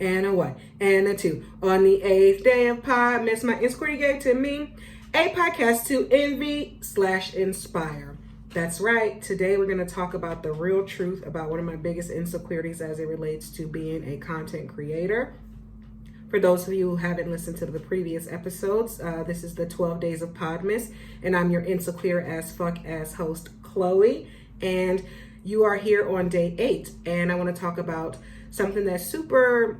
and a 1 and a 2. On the 8th day of Podmas, my Insequeer gave to me a podcast to envy/inspire. That's right. Today we're going to talk about the real truth about one of my biggest insecurities as it relates to being a content creator. For those of you who haven't listened to the previous episodes, this is the 12 Days of Podmas, and I'm your Insequeer AF host, Chloe, and you are here on day 8, and I want to talk about something that's super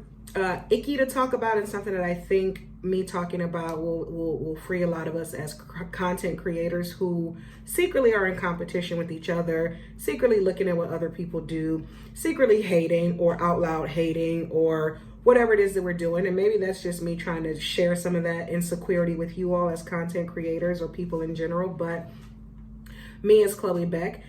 icky to talk about, and something that I think me talking about will free a lot of us as content creators who secretly are in competition with each other, secretly looking at what other people do, secretly hating or out loud hating or whatever it is that we're doing. And maybe that's just me trying to share some of that insecurity with you all as content creators or people in general. But me as Chloe Beck,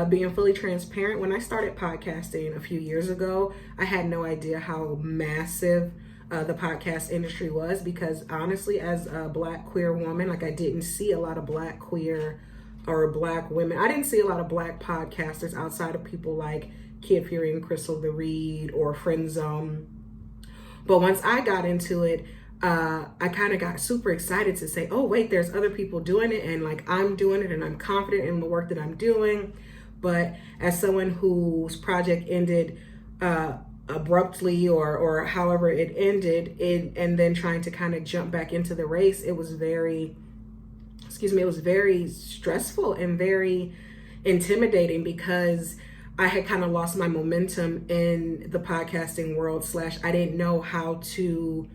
being fully transparent, when I started podcasting a few years ago, I had no idea how massive the podcast industry was, because honestly, as a Black queer woman, like, I didn't see a lot of Black queer or Black women. I didn't see a lot of Black podcasters outside of people like Kid Fury and Crystal the Reed or Friend Zone. But once I got into it, I kind of got super excited to say, oh wait, there's other people doing it, and like, I'm doing it, and I'm confident in the work that I'm doing. But as someone whose project ended abruptly or however it ended, and then trying to kind of jump back into the race, it was very stressful and very intimidating, because I had kind of lost my momentum in the podcasting world / I didn't know how to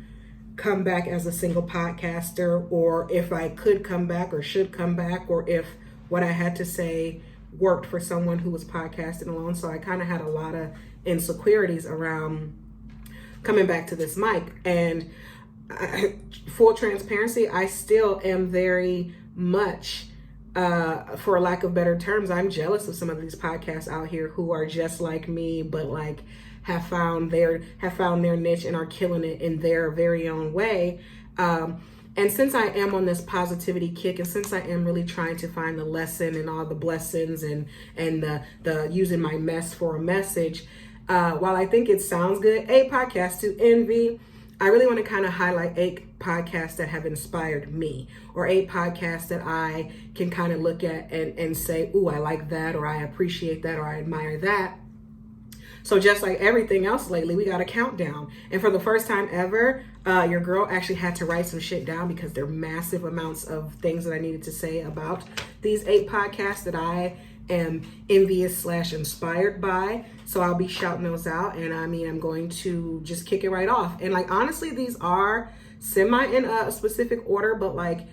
come back as a single podcaster, or if I could come back or should come back, or if what I had to say worked for someone who was podcasting alone. So I kind of had a lot of insecurities around coming back to this mic. And full transparency, I still am very much, for lack of better terms, I'm jealous of some of these podcasts out here who are just like me, but like have found their niche and are killing it in their very own way. And since I am on this positivity kick, and since I am really trying to find the lesson and all the blessings and the using my mess for a message, while I think it sounds good, a podcast to envy, I really want to kind of highlight 8 podcasts that have inspired me, or 8 podcasts that I can kind of look at and say, ooh, I like that, or I appreciate that, or I admire that. So just like everything else lately, we got a countdown. And for the first time ever, your girl actually had to write some shit down, because there are massive amounts of things that I needed to say about these 8 podcasts that I am envious / inspired by. So I'll be shouting those out. And I mean, I'm going to just kick it right off. And like, honestly, these are semi in a specific order, but like,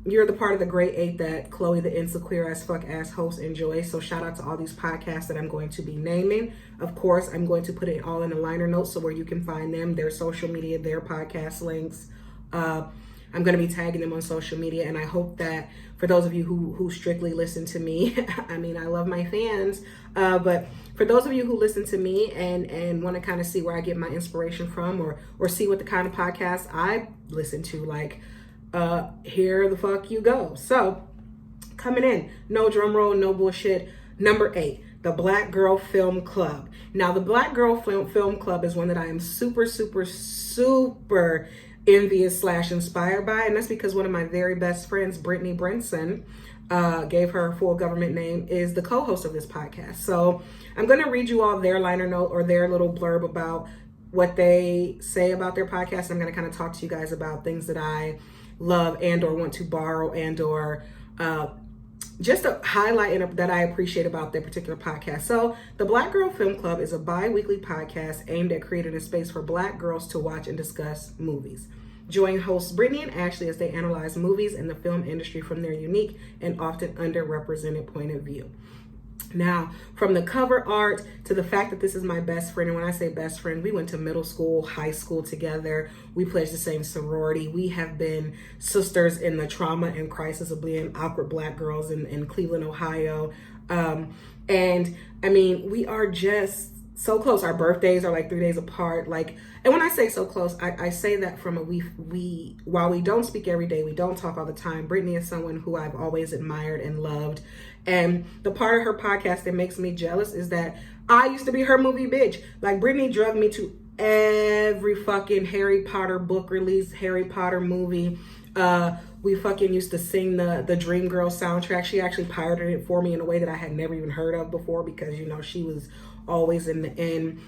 you're the part of the great 8 that Chloe, the Insequeer AF host, enjoys. So shout out to all these podcasts that I'm going to be naming. Of course, I'm going to put it all in the liner notes, so where you can find them, their social media, their podcast links. I'm going to be tagging them on social media, and I hope that for those of you who strictly listen to me, I mean, I love my fans, but for those of you who listen to me and want to kind of see where I get my inspiration from, or see what the kind of podcasts I listen to, like, here the fuck you go. So coming in, no drum roll, no bullshit, number 8, the Black Girl Film Club. Now, the Black Girl Film Club is one that I am super envious / inspired by, and that's because one of my very best friends, Brittany Brinson, gave her full government name, is the co-host of this podcast. So I'm going to read you all their liner note, or their little blurb about what they say about their podcast. I'm going to kind of talk to you guys about things that I love and or want to borrow and or just a highlight that I appreciate about their particular podcast. So the Black Girl Film Club is a bi-weekly podcast aimed at creating a space for Black girls to watch and discuss movies. Join hosts Brittany and Ashley as they analyze movies and the film industry from their unique and often underrepresented point of view. Now, from the cover art to the fact that this is my best friend, and when I say best friend, we went to middle school, high school together. We pledged the same sorority. We have been sisters in the trauma and crisis of being awkward Black girls in Cleveland, Ohio. And I mean, we are just so close. Our birthdays are like 3 days apart. Like, and when I say so close, I say that from while we don't speak every day, we don't talk all the time. Brittany is someone who I've always admired and loved. And the part of her podcast that makes me jealous is that I used to be her movie bitch. Like, Brittany drugged me to every fucking Harry Potter book release, Harry Potter movie. We fucking used to sing the Dream Girl soundtrack. She actually pirated it for me in a way that I had never even heard of before, because, you know, she was always in the end.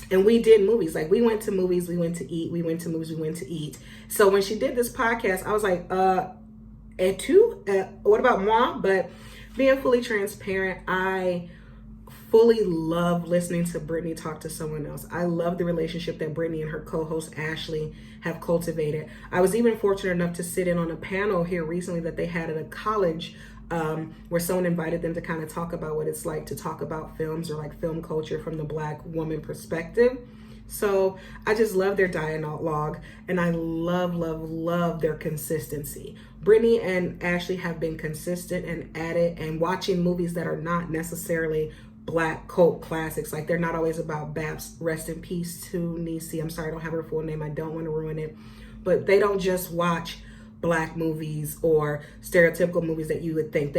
And we did movies. Like, we went to movies, we went to eat, we went to movies, we went to eat. So when she did this podcast, I was like, et tu? What about moi? But being fully transparent, I fully love listening to Brittany talk to someone else. I love the relationship that Brittany and her co-host Ashley have cultivated. I was even fortunate enough to sit in on a panel here recently that they had at a college, where someone invited them to kind of talk about what it's like to talk about films or like film culture from the Black woman perspective. So I just love their dialogue, and I love their consistency. Brittany and Ashley have been consistent and at it, and watching movies that are not necessarily Black cult classics. Like, they're not always about Babs. Rest in peace to Niecy. I'm sorry, I don't have her full name. I don't want to ruin it. But they don't just watch Black movies or stereotypical movies that you would think.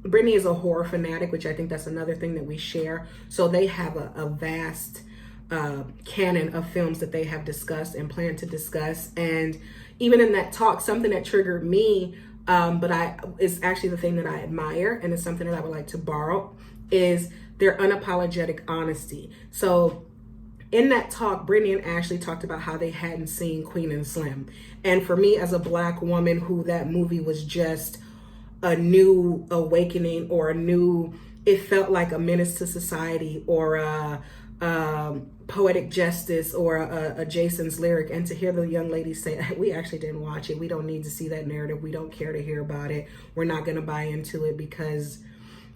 Brittany is a horror fanatic, which I think that's another thing that we share. So they have a vast canon of films that they have discussed and plan to discuss. And even in that talk, something that triggered me, but it's actually the thing that I admire, and it's something that I would like to borrow, is their unapologetic honesty. So in that talk, Brittany and Ashley talked about how they hadn't seen Queen and Slim. And for me, as a Black woman who that movie was just a new awakening, or it felt like a menace to society, or a poetic justice, or a Jason's lyric. And to hear the young lady say, we actually didn't watch it. We don't need to see that narrative. We don't care to hear about it. We're not going to buy into it, because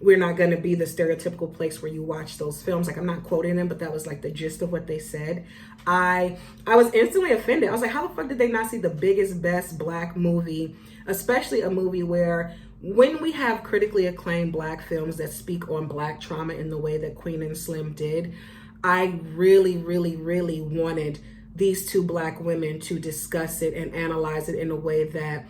we're not going to be the stereotypical place where you watch those films. Like, I'm not quoting them, but that was like the gist of what they said. I was instantly offended. I was like, how the fuck did they not see the biggest, best Black movie, especially a movie where, when we have critically acclaimed Black films that speak on Black trauma in the way that Queen and Slim did, I really wanted these two Black women to discuss it and analyze it in a way that,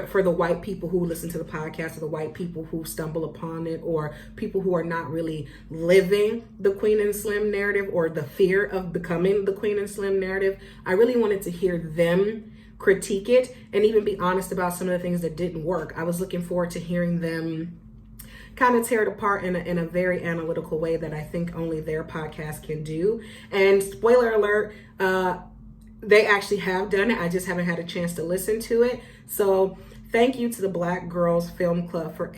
for the white people who listen to the podcast, or the white people who stumble upon it, or people who are not really living the Queen and Slim narrative, or the fear of becoming the Queen and Slim narrative, I really wanted to hear them critique it and even be honest about some of the things that didn't work. I was looking forward to hearing them kind of tear it apart in a very analytical way that I think only their podcast can do. And spoiler alert, they actually have done it. I just haven't had a chance to listen to it. So thank you to the Black Girls Film Club for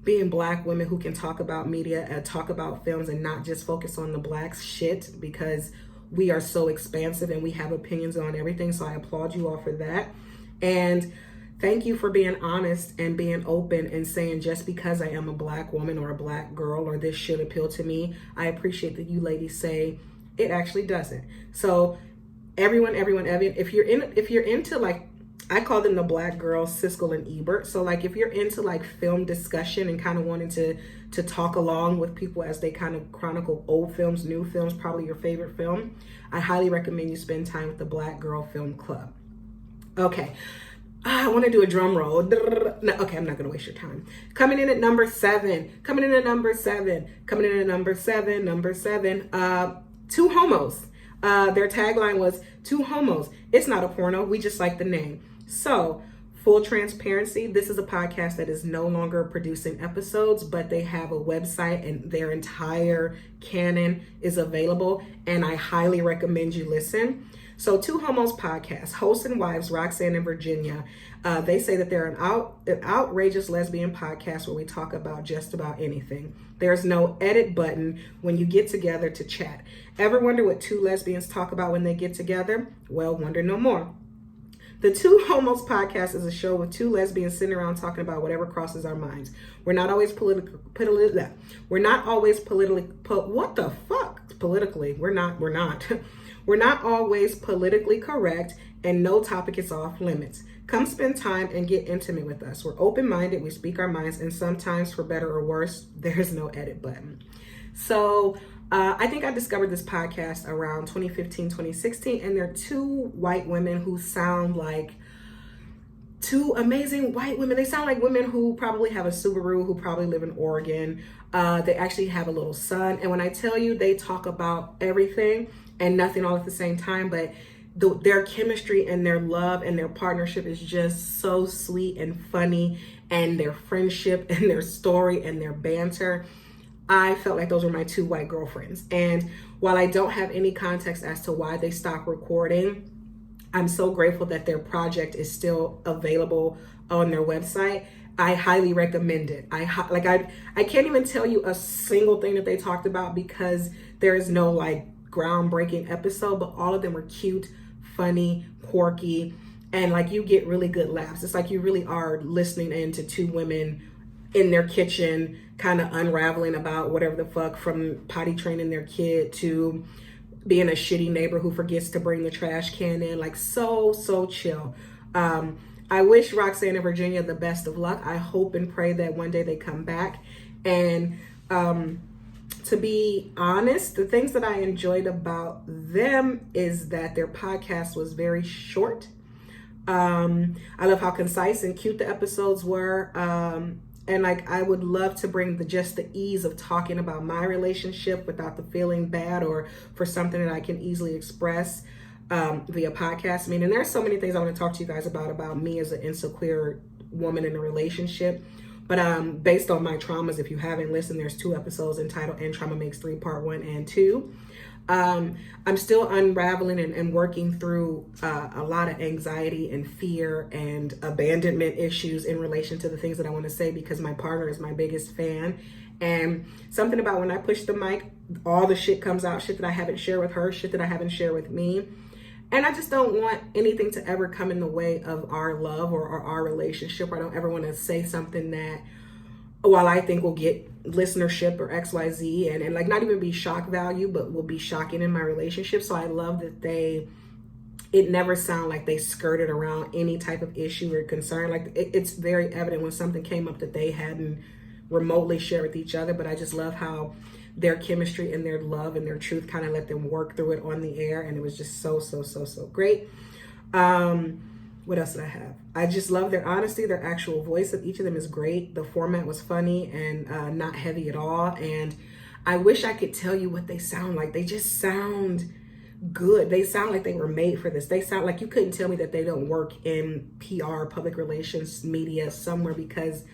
being Black women who can talk about media and talk about films, and not just focus on the Black shit, because we are so expansive and we have opinions on everything. So I applaud you all for that. And thank you for being honest and being open and saying, just because I am a Black woman or a Black girl, or this should appeal to me, I appreciate that you ladies say it actually doesn't. So everyone, if you're into, like, I call them the Black girls, Siskel and Ebert. So like, if you're into like film discussion and kind of wanting to talk along with people as they kind of chronicle old films, new films, probably your favorite film, I highly recommend you spend time with the Black Girl Film Club. Okay. I want to do a drum roll. No, okay, I'm not going to waste your time. Coming in at number seven. Two Homos. Their tagline was, Two Homos. It's not a porno. We just like the name. So, full transparency, this is a podcast that is no longer producing episodes, but they have a website and their entire canon is available, and I highly recommend you listen. So, Two Homos Podcast, hosts and wives Roxanne and Virginia, they say that they're an outrageous lesbian podcast where we talk about just about anything. There's no edit button when you get together to chat. Ever wonder what two lesbians talk about when they get together? Well, wonder no more. The Two Homos Podcast is a show with two lesbians sitting around talking about whatever crosses our minds. We're not always politically. We're not always politically correct, and no topic is off limits. Come spend time and get intimate with us. We're open-minded, we speak our minds, and sometimes, for better or worse, there's no edit button. So I think I discovered this podcast around 2015, 2016, and they're two white women who sound like two amazing white women. They sound like women who probably have a Subaru, who probably live in Oregon. They actually have a little son. And when I tell you, they talk about everything and nothing all at the same time, but their chemistry and their love and their partnership is just so sweet and funny, and their friendship and their story and their banter. I felt like those were my two white girlfriends. And while I don't have any context as to why they stopped recording, I'm so grateful that their project is still available on their website. I highly recommend it. I can't even tell you a single thing that they talked about because there is no like groundbreaking episode, but all of them were cute, funny, quirky, and like you get really good laughs. It's like you really are listening into two women in their kitchen kind of unraveling about whatever the fuck, from potty training their kid to being a shitty neighbor who forgets to bring the trash can in. Like so chill. I wish Roxanne and Virginia the best of luck. I hope and pray that one day they come back. And to be honest, the things that I enjoyed about them is that their podcast was very short. I love how concise and cute the episodes were. And like, I would love to bring just the ease of talking about my relationship without the feeling bad, or for something that I can easily express via podcast. I mean, and there's so many things I want to talk to you guys about me as an insecure woman in a relationship. But based on my traumas, if you haven't listened, there's 2 episodes entitled And Trauma Makes 3 Part 1 and 2. I'm still unraveling and working through a lot of anxiety and fear and abandonment issues in relation to the things that I want to say, because my partner is my biggest fan. And something about when I push the mic, all the shit comes out, shit that I haven't shared with her, shit that I haven't shared with me. And I just don't want anything to ever come in the way of our love or our relationship. I don't ever want to say something that, while I think will get listenership or XYZ and like not even be shock value, but will be shocking in my relationship. So I love that it never sound like they skirted around any type of issue or concern. Like it's very evident when something came up that they hadn't remotely shared with each other. But I just love how their chemistry and their love and their truth kind of let them work through it on the air. And it was just so great. What else did I have? I just love their honesty. Their actual voice of each of them is great. The format was funny and not heavy at all. And I wish I could tell you what they sound like. They just sound good. They sound like they were made for this. They sound like you couldn't tell me that they don't work in PR, public relations, media somewhere, because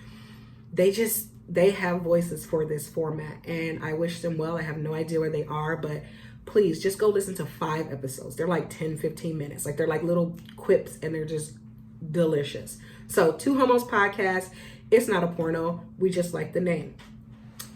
they have voices for this format. And I wish them well. I have no idea where they are, but please just go listen to 5 episodes. They're like 10-15 minutes. Like they're like little quips and they're just delicious. So 2 Homos Podcast. It's not a porno. We just like the name.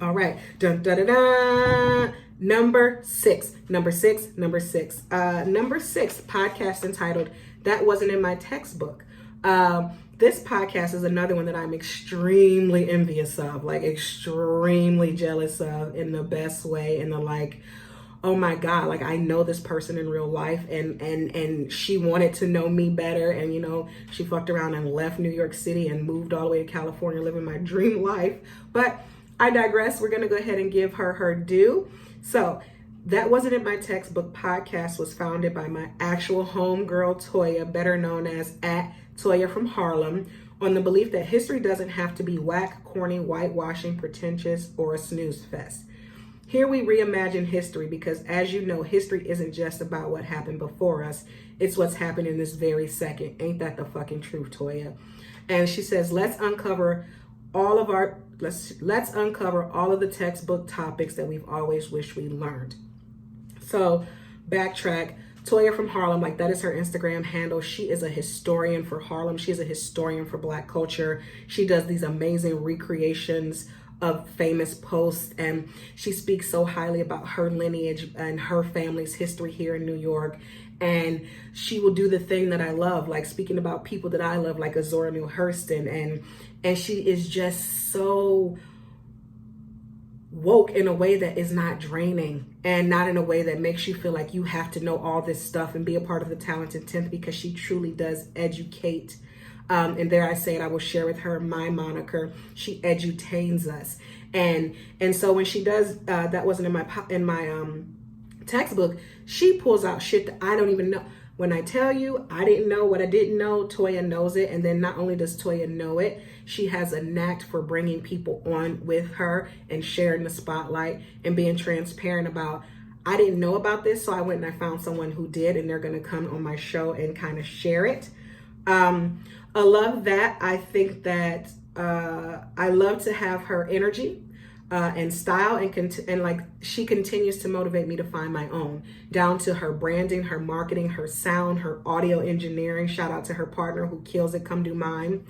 All right. Dun, dun, dun, dun. Number 6 podcast entitled That Wasn't in My Textbook. This podcast is another one that I'm extremely envious of, like extremely jealous of in the best way, in the like, oh my God, like I know this person in real life and she wanted to know me better. And, you know, she fucked around and left New York City and moved all the way to California, living my dream life. But I digress. We're going to go ahead and give her her due. So That Wasn't in My Textbook podcast was founded by my actual homegirl, Toya, better known as @Toya from Harlem, on the belief that history doesn't have to be whack, corny, whitewashing, pretentious, or a snooze fest. Here we reimagine history because, as you know, history isn't just about what happened before us. It's what's happening this very second. Ain't that the fucking truth, Toya? And she says, let's uncover all of the textbook topics that we've always wished we learned. So, backtrack. Toya from Harlem, like that is her Instagram handle. She is a historian for Harlem. She is a historian for Black culture. She does these amazing recreations of famous posts, and she speaks so highly about her lineage and her family's history here in New York. And she will do the thing that I love, like speaking about people that I love, like Azora Neale Hurston, and she is just so woke in a way that is not draining, and not in a way that makes you feel like you have to know all this stuff and be a part of the Talented 10th, because she truly does educate. And there I say it, I will share with her my moniker. She edutains us. And so when she does, that wasn't in my textbook, she pulls out shit that I don't even know. When I tell you I didn't know what I didn't know, Toya knows it. And then not only does Toya know it, she has a knack for bringing people on with her and sharing the spotlight and being transparent about, I didn't know about this, so I went and I found someone who did, and they're going to come on my show and kind of share it. I love that. I think that I love to have her energy and style, and like she continues to motivate me to find my own, down to her branding, her marketing, her sound, her audio engineering. Shout out to her partner who kills it. Come do mine.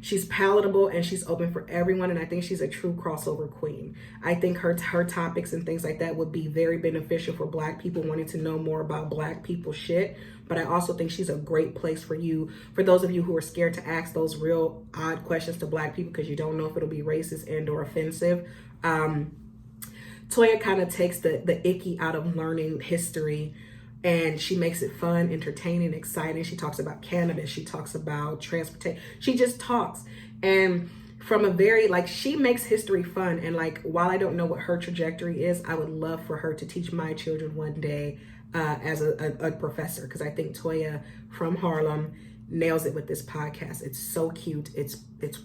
She's palatable and she's open for everyone, and I think she's a true crossover queen. I think her topics and things like that would be very beneficial for Black people wanting to know more about Black people shit. But I also think she's a great place for you, for those of you who are scared to ask those real odd questions to Black people because you don't know if it'll be racist and or offensive. Toya kind of takes the icky out of learning history, and she makes it fun, entertaining, exciting. She talks about Canada. She talks about transportation. She just talks. And from a very, like, she makes history fun. And like, while I don't know what her trajectory is, I would love for her to teach my children one day as a professor. Because I think Toya from Harlem nails it with this podcast. It's so cute. It's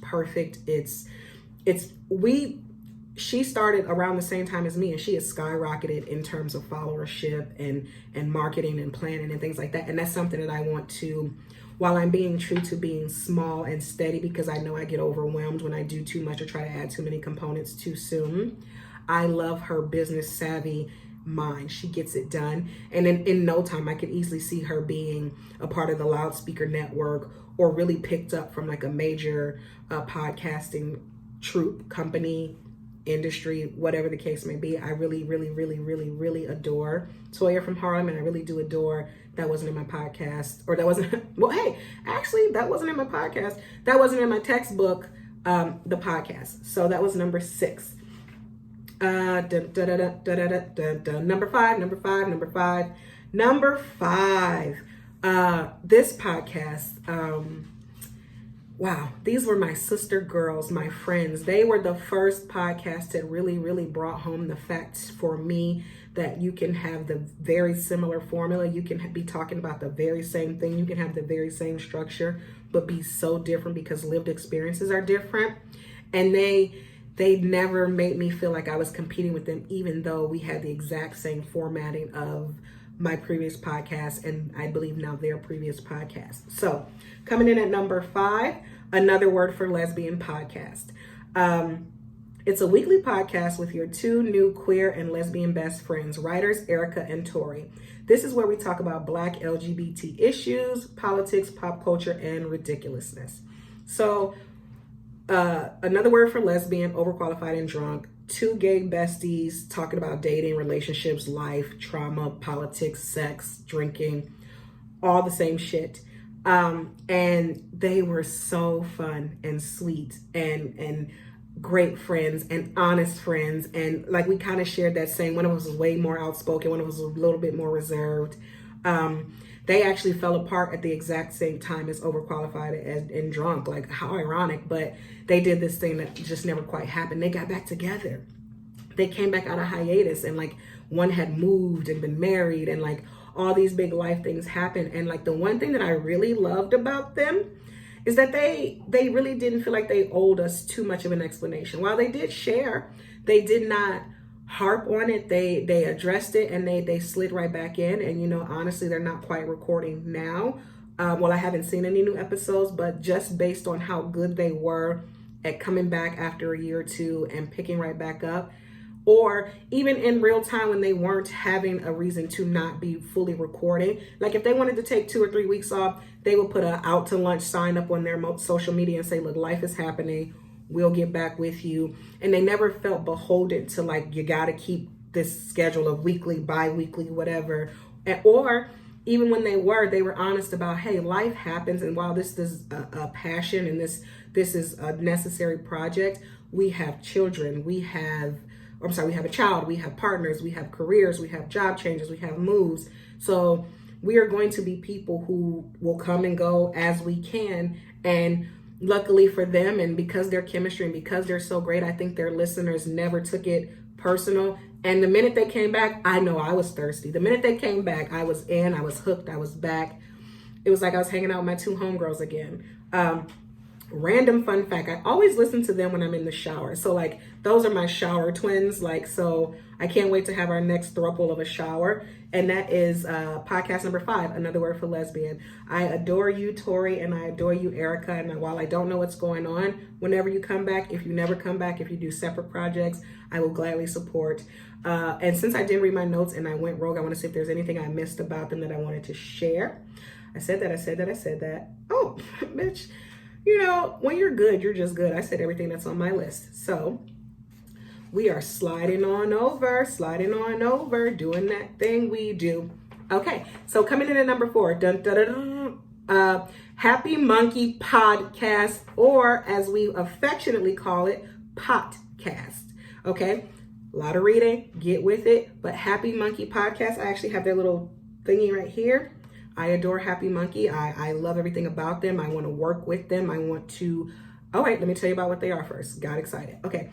perfect. She started around the same time as me, and she has skyrocketed in terms of followership and marketing and planning and things like that. And that's something that I want to, while I'm being true to being small and steady, because I know I get overwhelmed when I do too much or try to add too many components too soon. I love her business savvy mind. She gets it done. And in no time, I could easily see her being a part of the Loudspeaker Network, or really picked up from like a major podcasting troupe, company, industry, whatever the case may be. I really, really, really, really, really adore Toya from Harlem, and I really do adore, that wasn't in my podcast, or that wasn't, well, hey, actually, that wasn't in my podcast. That wasn't in my textbook, the podcast. So that was number 6. Number five. This podcast, wow, these were my sister girls, my friends. They were the first podcast that really, really brought home the facts for me that you can have the very similar formula. You can be talking about the very same thing. You can have the very same structure, but be so different because lived experiences are different. And they never made me feel like I was competing with them, even though we had the exact same formatting of my previous podcast, and I believe now their previous podcast. So coming in at number 5, another word for lesbian podcast. It's a weekly podcast with your 2 new queer and lesbian best friends, writers Erica and Tori. This is where we talk about Black LGBT issues, politics, pop culture, and ridiculousness. So another word for lesbian, overqualified and drunk. 2 gay besties talking about dating, relationships, life, trauma, politics, sex, drinking, all the same shit. And they were so fun and sweet and great friends and honest friends. And like, we kind of shared that same, one of us was way more outspoken, one of us was a little bit more reserved. They actually fell apart at the exact same time as Overqualified and Drunk. Like, how ironic, but they did this thing that just never quite happened. They got back together. They came back out of hiatus, and like, one had moved and been married, and like all these big life things happened. And like, the one thing that I really loved about them is that they really didn't feel like they owed us too much of an explanation. While they did share, they did not harp on it. They addressed it, and they slid right back in. And, you know, honestly, they're not quite recording now. Well, I haven't seen any new episodes, but just based on how good they were at coming back after a year or two and picking right back up, or even in real time when they weren't having a reason to not be fully recording. Like, if they wanted to take 2 or 3 weeks off, they would put a out to lunch sign up on their social media and say, look, life is happening. We'll get back with you. And they never felt beholden to like, you got to keep this schedule of weekly, bi-weekly, whatever. Or even when they were honest about, hey, life happens. And while this is a passion and this is a necessary project, we have children, we have a child, we have partners, we have careers, we have job changes, we have moves. So we are going to be people who will come and go as we can. And luckily for them, and because their chemistry and because they're so great, I think their listeners never took it personal. And the minute they came back, I know I was thirsty. The minute they came back, I was in, I was hooked, I was back. It was like I was hanging out with my two homegirls again. Random fun fact, I always listen to them when I'm in the shower. So like, those are my shower twins. Like, so I can't wait to have our next throuple of a shower. And that is podcast number 5, Another Word for Lesbian. I adore you, Tori, and I adore you, Erica. And while I don't know what's going on, whenever you come back, if you never come back, if you do separate projects, I will gladly support. And since I didn't read my notes and I went rogue, I want to see if there's anything I missed about them that I wanted to share. I said that. Oh, bitch. You know, when you're good, you're just good. I said everything that's on my list. So we are sliding on over, doing that thing we do. Okay, so coming in at number 4, Happy Munkey Podcast, or as we affectionately call it, Potcast. Okay, a lot of reading, get with it. But Happy Munkey Podcast, I actually have their little thingy right here. I adore Happy Munkey. I love everything about them. I want to work with them. I want to, all right, let me tell you about what they are first. Got excited. Okay.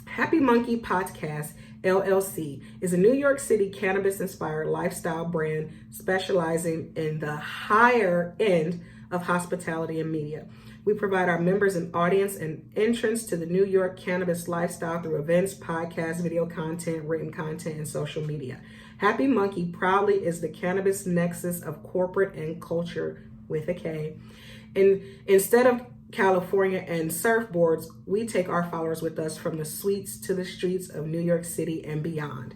Happy Munkey Podcast, LLC, is a New York City cannabis-inspired lifestyle brand specializing in the higher end of hospitality and media. We provide our members an audience and entrance to the New York cannabis lifestyle through events, podcasts, video content, written content, and social media. Happy Munkey proudly is the cannabis nexus of corporate and culture with a K. And instead of California and surfboards, we take our followers with us from the suites to the streets of New York City and beyond.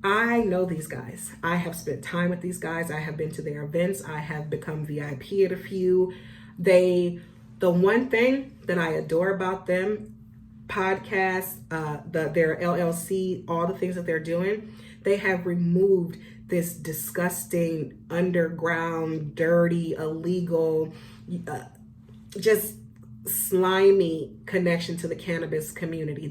I know these guys. I have spent time with these guys. I have been to their events. I have become VIP at a few. The one thing that I adore about them, podcasts, their LLC, all the things that they're doing, they have removed this disgusting, underground, dirty, illegal, just slimy connection to the cannabis community.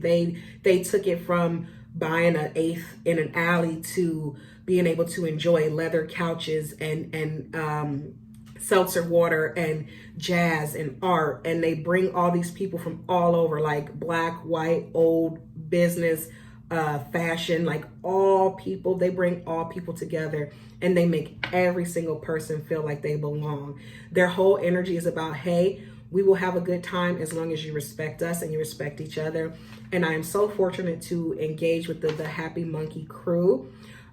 They took it from buying an eighth in an alley to being able to enjoy leather couches and seltzer water and jazz and art. And they bring all these people from all over, like black, white, old, business, fashion, like all people. They bring all people together and they make every single person feel like they belong. Their whole energy is about, hey, we will have a good time as long as you respect us and you respect each other. And I am so fortunate to engage with the Happy Munkey crew.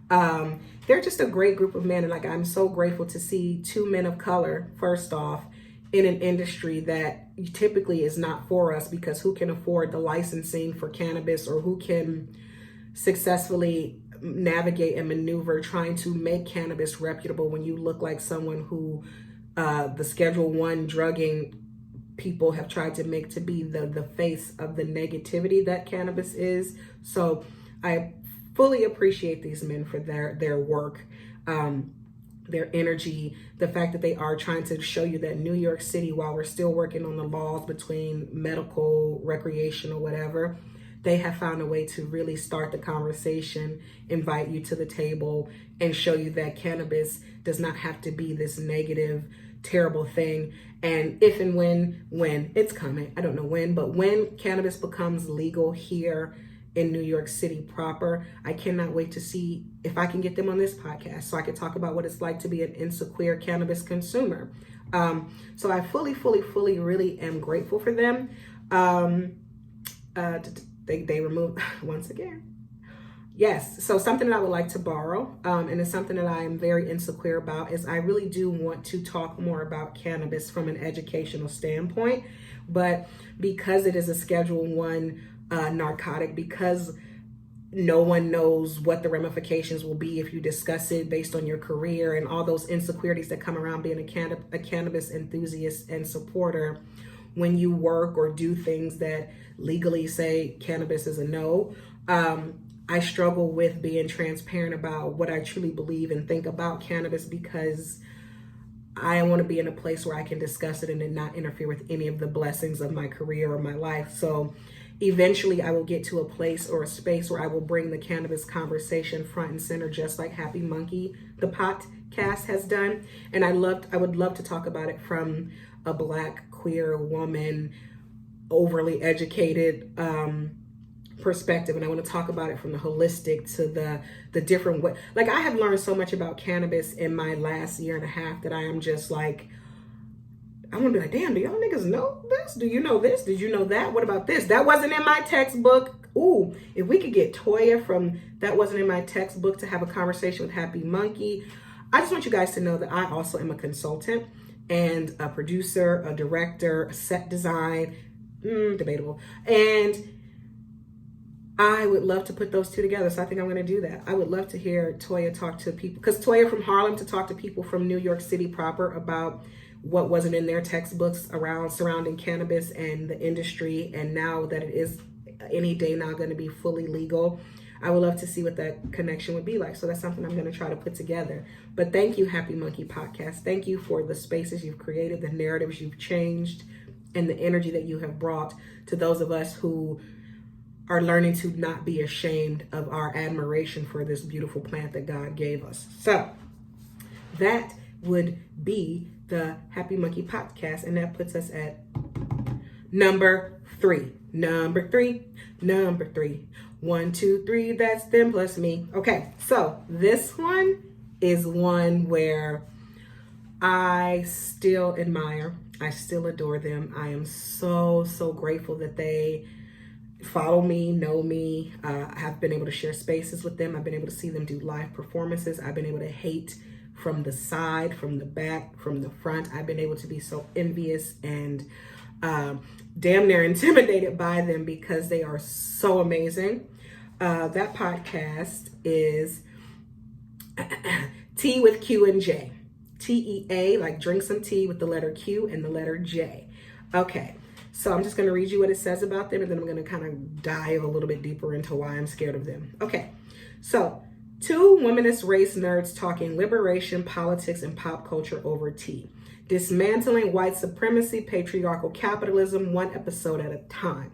They're just a great group of men. And like, I'm so grateful to see 2 men of color, first off, in an industry that typically is not for us, because who can afford the licensing for cannabis, or who can successfully navigate and maneuver trying to make cannabis reputable when you look like someone who the Schedule I drugging people have tried to make to be the face of the negativity that cannabis is. So I fully appreciate these men for their work, their energy, the fact that they are trying to show you that New York City, while we're still working on the laws between medical, recreational, whatever, they have found a way to really start the conversation, invite you to the table, and show you that cannabis does not have to be this negative, terrible thing. And if and when it's coming, I don't know when, but when cannabis becomes legal here in New York City proper, I cannot wait to see if I can get them on this podcast so I can talk about what it's like to be an Insequeer cannabis consumer. So I fully really am grateful for them. They removed, once again. Yes, so something that I would like to borrow, and it's something that I am very insecure about, is I really do want to talk more about cannabis from an educational standpoint, but because it is a Schedule I narcotic, because no one knows what the ramifications will be if you discuss it based on your career and all those insecurities that come around being a cannabis enthusiast and supporter, when you work or do things that legally say cannabis is a no, I struggle with being transparent about what I truly believe and think about cannabis, because I want to be in a place where I can discuss it and it not interfere with any of the blessings of my career or my life. So eventually I will get to a place or a space where I will bring the cannabis conversation front and center, just like Happy Munkey, the Potcast, has done. And I would love to talk about it from a Black queer woman, overly educated, perspective, and I want to talk about it from the holistic to the different way. Like, I have learned so much about cannabis in my last year and a half that I am just like, I want to be like, damn, do y'all niggas know this? Do you know this? Did you know that? What about this? That wasn't in my textbook. Ooh, if we could get Toya from That Wasn't in My Textbook to have a conversation with Happy Munkey. I just want you guys to know that I also am a consultant and a producer, a director, a set design, debatable. And I would love to put those two together. So I think I'm going to do that. I would love to hear Toya talk to people, because Toya from Harlem, to talk to people from New York City proper about what wasn't in their textbooks around surrounding cannabis and the industry. And now that it is any day now going to be fully legal, I would love to see what that connection would be like. So that's something I'm going to try to put together. But thank you, Happy Munkey Podcast. Thank you for the spaces you've created, the narratives you've changed, and the energy that you have brought to those of us who are learning to not be ashamed of our admiration for this beautiful plant that God gave us. So that would be the Happy Munkey Podcast, and that puts us at number three. 1, 2, 3, that's them plus me. Okay, so this one is one where I still admire, I still adore them. I am so grateful that they follow me, know me. I have been able to share spaces with them. I've been able to see them do live performances. I've been able to hate from the side, from the back, from the front. I've been able to be so envious and damn near intimidated by them because they are so amazing. That podcast is Tea with Q and J. TEA, like drink some tea with the letter Q and the letter J. Okay, so I'm just going to read you what it says about them, and then I'm going to kind of dive a little bit deeper into why I'm scared of them. Okay, so 2 womanist race nerds talking liberation, politics, and pop culture over tea. Dismantling white supremacy, patriarchal capitalism, 1 episode at a time.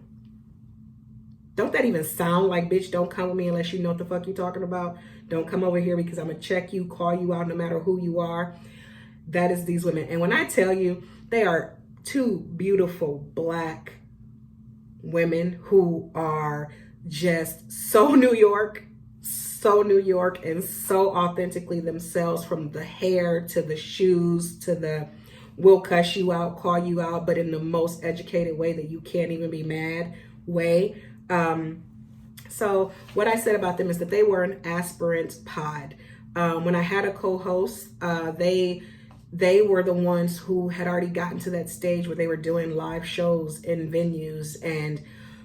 Don't that even sound like, bitch, don't come with me unless you know what the fuck you're talking about. Don't come over here because I'm going to check you, call you out no matter who you are. That is these women. And when I tell you, they are 2 beautiful Black women who are just so New York, and so authentically themselves, from the hair to the shoes to the will cuss you out, call you out, but in the most educated way that you can't even be mad way. So what I said about them is that they were an aspirant pod. When I had a co-host, they were the ones who had already gotten to that stage where they were doing live shows in venues and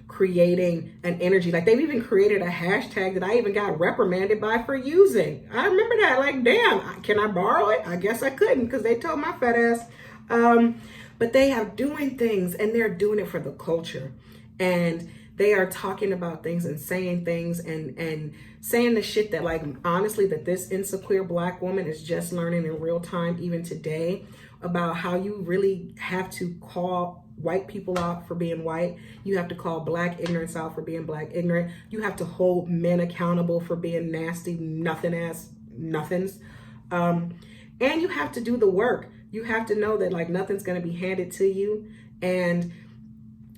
creating an energy. Like, they've even created a hashtag that I even got reprimanded by for using. I remember that, like, damn, can I borrow it? I guess I couldn't because they told my fat ass. But they are doing things, and they're doing it for the culture. And they are talking about things and saying things and saying the shit that, like, honestly, that this insecure Black woman is just learning in real time, even today, about how you really have to call white people out for being white. You have to call Black ignorance out for being Black ignorant. You have to hold men accountable for being nasty, nothings. And you have to do the work. You have to know that, like, nothing's going to be handed to you. And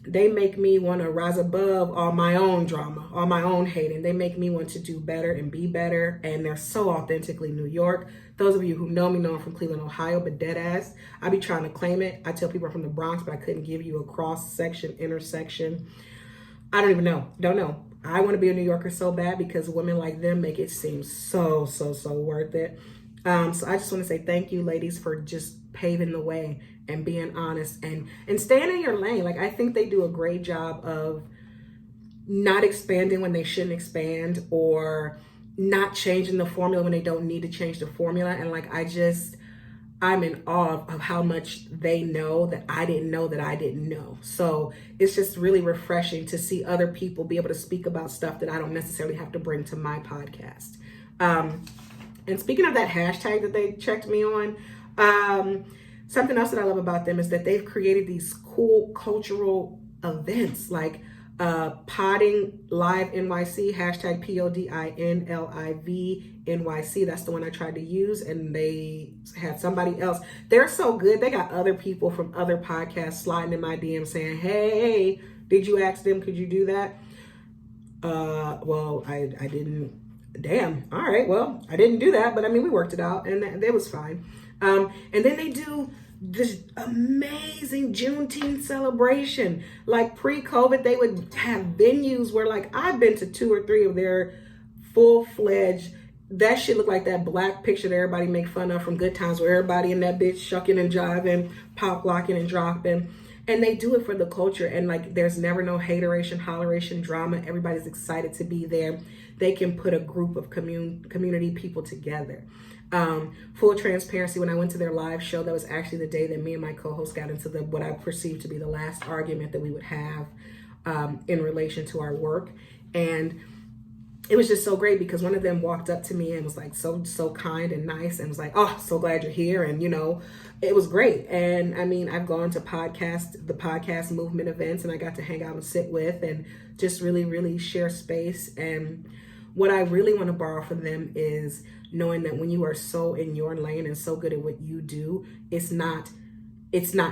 they make me want to rise above all my own drama, all my own hating. They make me want to do better and be better. And they're so authentically New York. Those of you who know me know I'm from Cleveland, Ohio, but dead ass, I be trying to claim it. I tell people I'm from the Bronx, but I couldn't give you a cross section, intersection. I don't even know. Don't know. I want to be a New Yorker so bad because women like them make it seem so worth it. So I just want to say thank you, ladies, for just paving the way and being honest and staying in your lane. Like, I think they do a great job of not expanding when they shouldn't expand, or not changing the formula when they don't need to change the formula. And like, I'm in awe of how much they know that I didn't know that I didn't know. So it's just really refreshing to see other people be able to speak about stuff that I don't necessarily have to bring to my podcast. And speaking of that hashtag that they checked me on, something else that I love about them is that they've created these cool cultural events, like Podding Live NYC, hashtag PODINLIV NYC. That's the one I tried to use, and they had somebody else. They're so good. They got other people from other podcasts sliding in my DM saying, hey, did you ask them? Could you do that? Well, I didn't, damn, all right, well, I didn't do that, but I mean, we worked it out, and that was fine. And then they do this amazing Juneteenth celebration. Like pre-COVID, they would have venues where, like, I've been to 2 or 3 of their full-fledged, that shit look like that black picture that everybody make fun of from Good Times, where everybody in that bitch shucking and jiving, pop locking and dropping. And they do it for the culture. And like, there's never no hateration, holleration, drama. Everybody's excited to be there. They can put a group of community people together. Full transparency, when I went to their live show, that was actually the day that me and my co-host got into what I perceived to be the last argument that we would have in relation to our work. And it was just so great because one of them walked up to me and was like so kind and nice and was like, oh, so glad you're here. And, you know, it was great. And I mean, I've gone to the podcast movement events, and I got to hang out and sit with and just really, really share space. And what I really want to borrow from them is knowing that when you are so in your lane and so good at what you do, it's not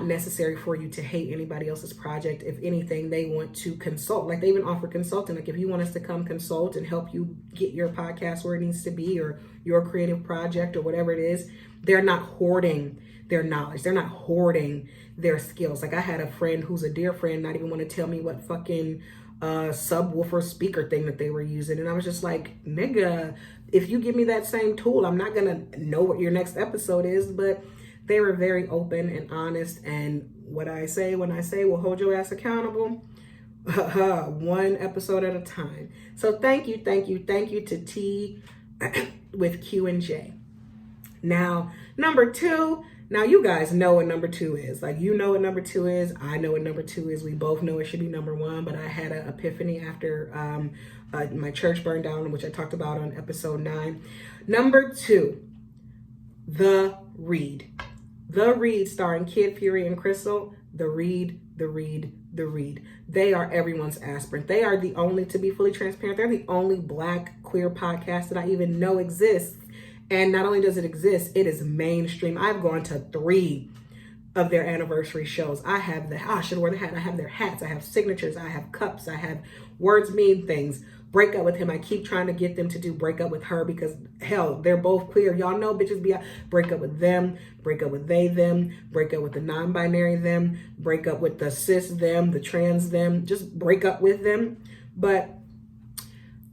necessary for you to hate anybody else's project. If anything, they want to consult. Like, they even offer consulting. Like, if you want us to come consult and help you get your podcast where it needs to be, or your creative project or whatever it is, they're not hoarding their knowledge. They're not hoarding their skills. Like, I had a friend who's a dear friend not even want to tell me what fucking subwoofer speaker thing that they were using. And I was just like, nigga, if you give me that same tool, I'm not going to know what your next episode is. But they were very open and honest, and what I say when I say we'll hold your ass accountable, one episode at a time. So thank you to T with Q and J. Now, number 2, now you guys know what number 2 is. Like, you know what number 2 is. I know what number 2 is. We both know it should be number 1, but I had an epiphany after my church burned down, which I talked about on episode 9. Number 2, The Read. The Read, starring Kid Fury and Crystal. The Read. They are everyone's aspirin. They are the only, to be fully transparent, they're the only Black queer podcast that I even know exists. And not only does it exist, it is mainstream. I've gone to 3 of their anniversary shows. I should wear the hat. I have their hats. I have signatures. I have cups. I have words mean things. Break Up With Him. I keep trying to get them to do Break Up With Her because, hell, they're both queer. Y'all know bitches be out. Break up with them. Break up with they, them. Break up with the non-binary them. Break up with the cis them, the trans them. Just break up with them. But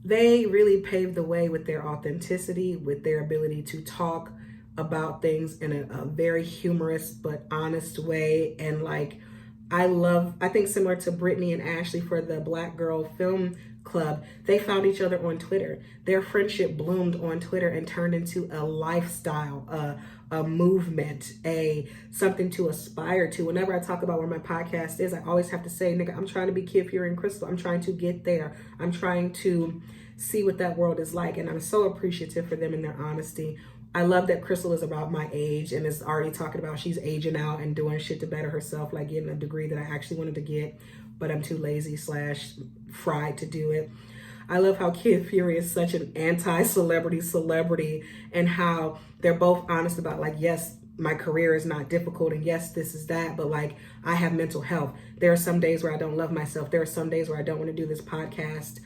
they really paved the way with their authenticity, with their ability to talk about things in a very humorous but honest way. And like, I think similar to Brittany and Ashley for the Black Girl Film Club, they found each other on Twitter. Their friendship bloomed on Twitter and turned into a lifestyle, a movement, something to aspire to. Whenever I talk about where my podcast is, I always have to say, nigga, I'm trying to be Kid Fury and Crystal. I'm trying to get there. I'm trying to see what that world is like. And I'm so appreciative for them and their honesty. I love that Crystal is about my age and is already talking about she's aging out and doing shit to better herself, like getting a degree that I actually wanted to get, but I'm too lazy / fried to do it. I love how Kid Fury is such an anti-celebrity and how they're both honest about, like, yes, my career is not difficult, and yes, this is that, but like, I have mental health. There are some days where I don't love myself. There are some days where I don't want to do this podcast.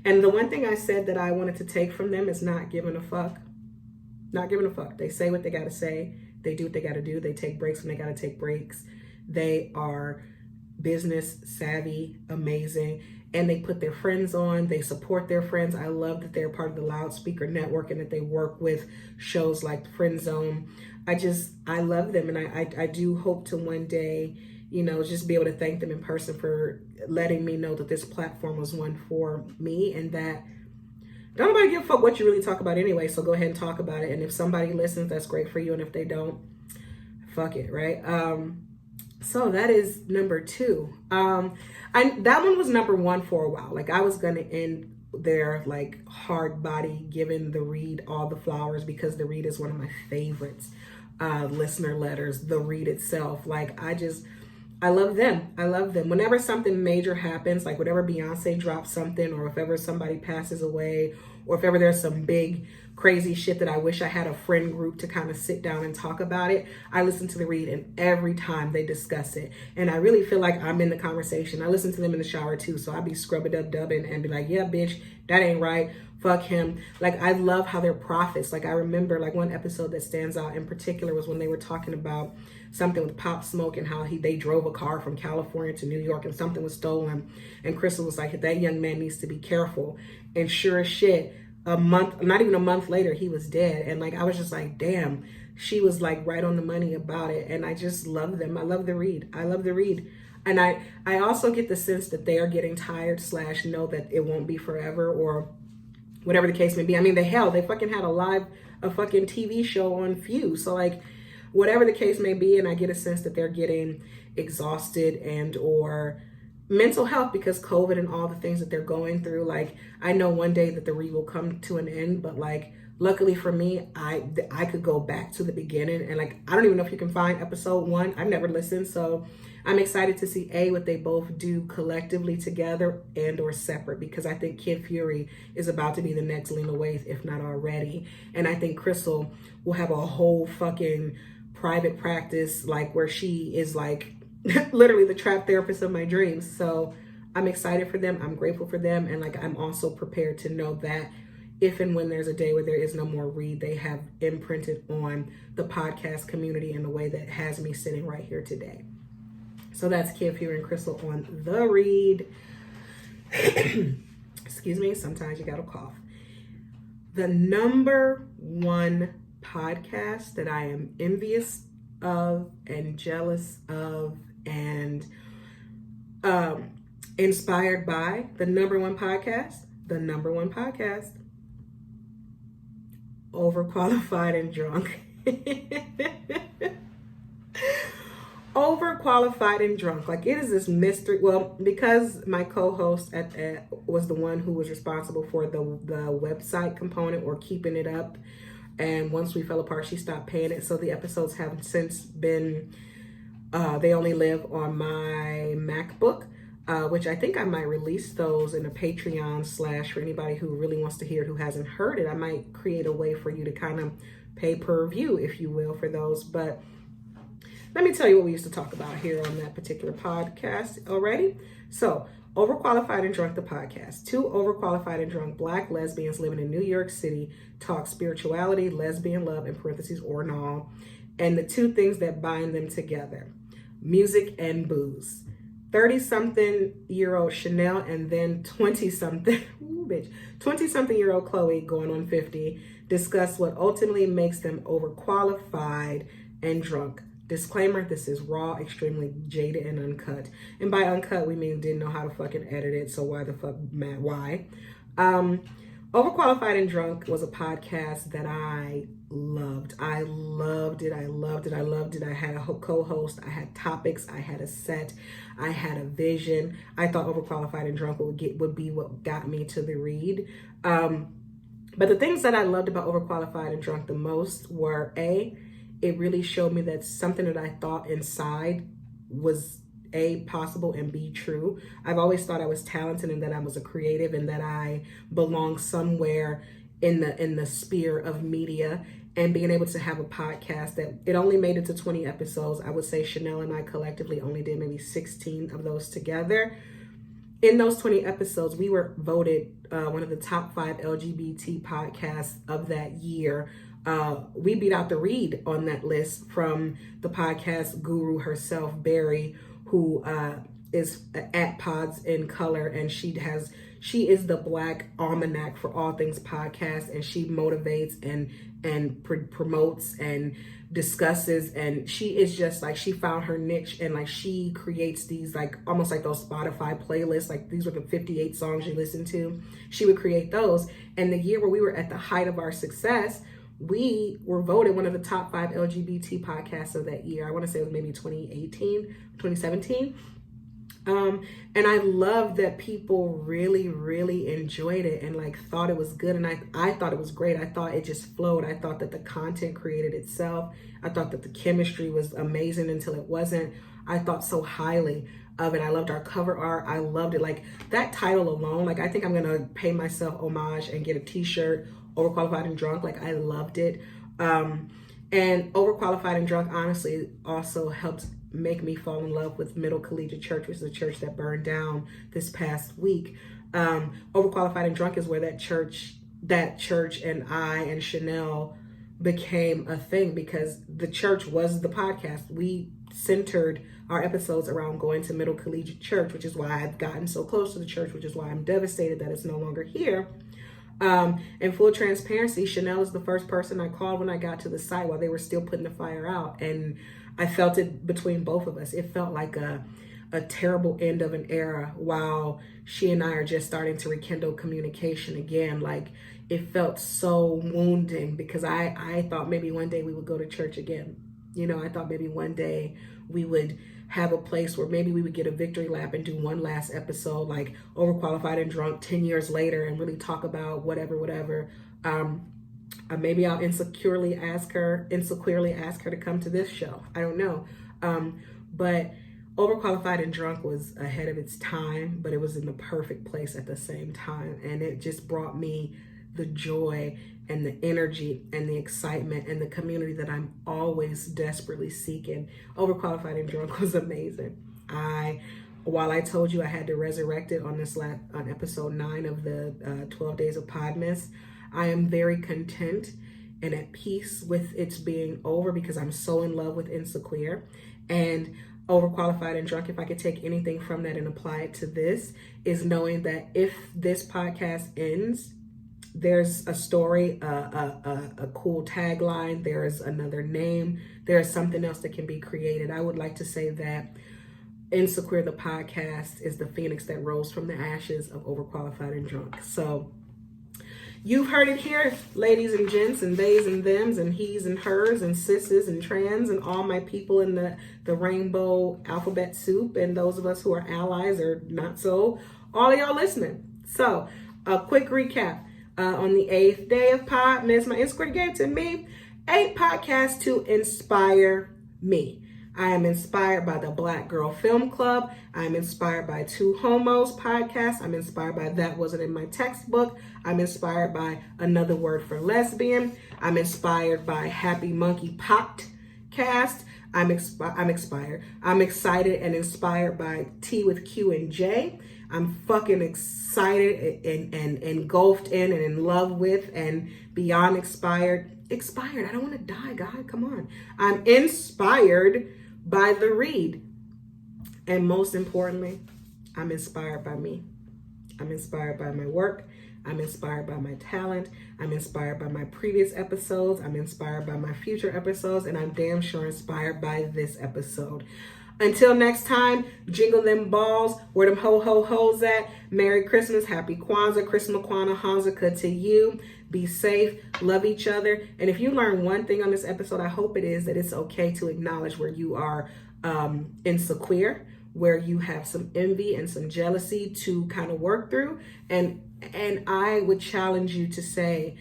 And the one thing I said that I wanted to take from them is not giving a fuck. Not giving a fuck. They say what they got to say. They do what they got to do. They take breaks when they got to take breaks. They are business savvy, amazing, and they put their friends on. They support their friends. I love that they're part of the Loudspeaker Network and that they work with shows like Friend Zone. I love them, and I do hope to one day, you know, just be able to thank them in person for letting me know that this platform was one for me, and that don't nobody give a fuck what you really talk about anyway, so go ahead and talk about it. And if somebody listens, that's great for you, and if they don't, fuck it, right? So that is number 2. That one was number 1 for a while. Like, I was gonna end there, like, hard body, giving The Read all the flowers, because The Read is one of my favorites. Listener letters, The Read itself, like, I love them. I love them. Whenever something major happens, like whenever Beyonce drops something, or if ever somebody passes away, or if ever there's some big crazy shit that I wish I had a friend group to kind of sit down and talk about it. I listen to the read, and every time they discuss it, and I really feel like I'm in the conversation. I listen to them in the shower too, so I'd be scrub-a-dub-dubbing and be like, yeah, bitch, that ain't right. Fuck him. Like, I love how they're prophets. Like, I remember like one episode that stands out in particular was when they were talking about something with Pop Smoke and how they drove a car from California to New York and something was stolen. And Crystal was like, that young man needs to be careful. And sure as shit, not even a month later, he was dead. And like, I was just like, damn, she was like right on the money about it. And I just love them. I love the read. And I also get the sense that they are getting tired / know that it won't be forever or whatever the case may be. I mean, they fucking had a fucking TV show on Fuse. So like, whatever the case may be, and I get a sense that they're getting exhausted and or mental health because COVID and all the things that they're going through. Like, I know one day that the read will come to an end, but like, luckily for me, I could go back to the beginning, and like, I don't even know if you can find episode 1. I've never listened, so I'm excited to see what they both do collectively together and or separate, because I think Kid Fury is about to be the next Lena Waithe, if not already. And I think Crystal will have a whole fucking private practice, like where she is like literally the trap therapist of my dreams. So I'm excited for them. I'm grateful for them. And like, I'm also prepared to know that if and when there's a day where there is no more read, they have imprinted on the podcast community in the way that has me sitting right here today. So that's Kid Fury and Crystal on the read. Excuse me, sometimes you gotta cough. The number one podcast that I am envious of and jealous of and inspired by, the number one podcast, Overqualified and Drunk. Overqualified and Drunk. Like, it is this mystery. Well, because my co-host was the one who was responsible for the website component or keeping it up. And once we fell apart, she stopped paying it. So the episodes have since been, they only live on my MacBook, which I think I might release those in a Patreon / for anybody who really wants to hear it, who hasn't heard it. I might create a way for you to kind of pay per view, if you will, for those. But let me tell you what we used to talk about here on that particular podcast already. So, Overqualified and Drunk, the podcast. 2 overqualified and drunk Black lesbians living in New York City talk spirituality, lesbian love, in parentheses, or all, and the 2 things that bind them together: music and booze. 30-something-year-old Chanel and then 20-something-year-old Chloe, going on 50, discuss what ultimately makes them overqualified and drunk. Disclaimer, this is raw, extremely jaded, and uncut. And by uncut, we mean didn't know how to fucking edit it, so why the fuck, Matt, why? Overqualified and Drunk was a podcast that I loved. I loved it. I had a co-host. I had topics. I had a set. I had a vision. I thought Overqualified and Drunk would be what got me to the read. But the things that I loved about Overqualified and Drunk the most were, it really showed me that something that I thought inside was possible and be true. I've always thought I was talented and that I was a creative and that I belong somewhere in the sphere of media, and being able to have a podcast that it only made it to 20 episodes. I would say Chanel and I collectively only did maybe 16 of those together. In those 20 episodes, we were voted one of the top 5 LGBT podcasts of that year. We beat out the read on that list from the podcast guru herself, Barry, who is at Pods in Color, and she is the Black almanac for all things podcast, and she motivates and promotes and discusses, and she is just like, she found her niche, and like she creates these like almost like those Spotify playlists, like these were the 58 songs you listen to. She would create those, and the year where we were at the height of our success, we were voted one of the top 5 LGBT podcasts of that year. I want to say it was maybe 2017. And I love that people really, really enjoyed it and like thought it was good. And I thought it was great. I thought it just flowed. I thought that the content created itself. I thought that the chemistry was amazing until it wasn't. I thought so highly of it. I loved our cover art. I loved it. Like that title alone, like I think I'm going to pay myself homage and get a t-shirt, Overqualified and Drunk. Like, I loved it. And Overqualified and Drunk, honestly, also helped make me fall in love with Middle Collegiate Church, which is a church that burned down this past week. Overqualified and Drunk is where that church and I and Chanel became a thing, because the church was the podcast. We centered our episodes around going to Middle Collegiate Church, which is why I've gotten so close to the church, which is why I'm devastated that it's no longer here. In full transparency, Chanel is the first person I called when I got to the site while they were still putting the fire out. And I felt it between both of us. It felt like a terrible end of an era while she and I are just starting to rekindle communication again. Like, it felt so wounding, because I thought maybe one day we would go to church again. You know, I thought maybe one day we would have a place where maybe we would get a victory lap and do one last episode, like Overqualified and Drunk 10 years later, and really talk about whatever. Maybe I'll insecurely ask her to come to this show. I don't know. But Overqualified and Drunk was ahead of its time, but it was in the perfect place at the same time. And it just brought me the joy and the energy and the excitement and the community that I'm always desperately seeking. Overqualified and Drunk was amazing. While I told you I had to resurrect it on episode 9 of the 12 Days of Podmas, I am very content and at peace with its being over, because I'm so in love with Insequeer. And Overqualified and Drunk, if I could take anything from that and apply it to this, is knowing that if this podcast ends, there's a story, a cool tagline, there's another name, there's something else that can be created. I would like to say that Insequeer, the podcast, is the phoenix that rose from the ashes of Overqualified and Drunk. So you've heard it here, ladies and gents, and theys and thems, and he's and hers, and sisses and trans, and all my people in the rainbow alphabet soup, and those of us who are allies or not so, all of y'all listening. So a quick recap. On the 8th day of Podmas, my Insequeer gave to me 8 podcasts to inspire me. I am inspired by the Black Girl Film Club. I'm inspired by Two Homos Podcast. I'm inspired by That Wasn't in My Textbook. I'm inspired by Another Word for Lesbian. I'm inspired by Happy Munkey Potcast. I'm excited and inspired by Tea with Q and J. I'm fucking excited and engulfed in and in love with and beyond expired. I don't want to die, God. Come on. I'm inspired by the read. And most importantly, I'm inspired by me. I'm inspired by my work. I'm inspired by my talent. I'm inspired by my previous episodes. I'm inspired by my future episodes. And I'm damn sure inspired by this episode. Until next time, jingle them balls. Where them ho-ho-hos at? Merry Christmas, Happy Kwanzaa, Christmas, Kwanzaa, Hanukkah to you. Be safe, love each other. And if you learn one thing on this episode, I hope it is that it's okay to acknowledge where you are insecure, where you have some envy and some jealousy to kind of work through. And I would challenge you to say,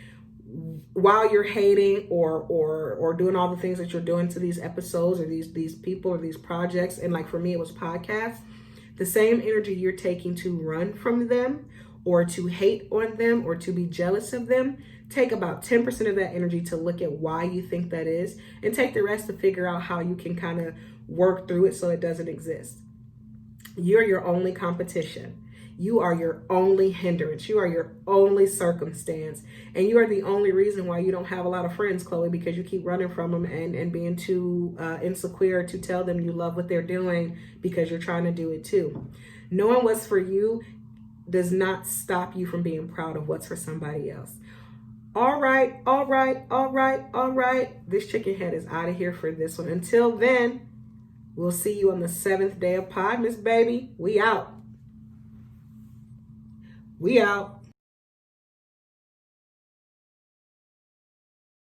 while you're hating or doing all the things that you're doing to these episodes or these people or these projects, and like for me it was podcasts, the same energy you're taking to run from them or to hate on them or to be jealous of them, take about 10% of that energy to look at why you think that is, and take the rest to figure out how you can kind of work through it so it doesn't exist. You're your only competition. You are your only hindrance. You are your only circumstance. And you are the only reason why you don't have a lot of friends, Chloe, because you keep running from them and being too insecure to tell them you love what they're doing because you're trying to do it too. Knowing what's for you does not stop you from being proud of what's for somebody else. All right. This chicken head is out of here for this one. Until then, we'll see you on the 7th day of Podmas, baby. We out.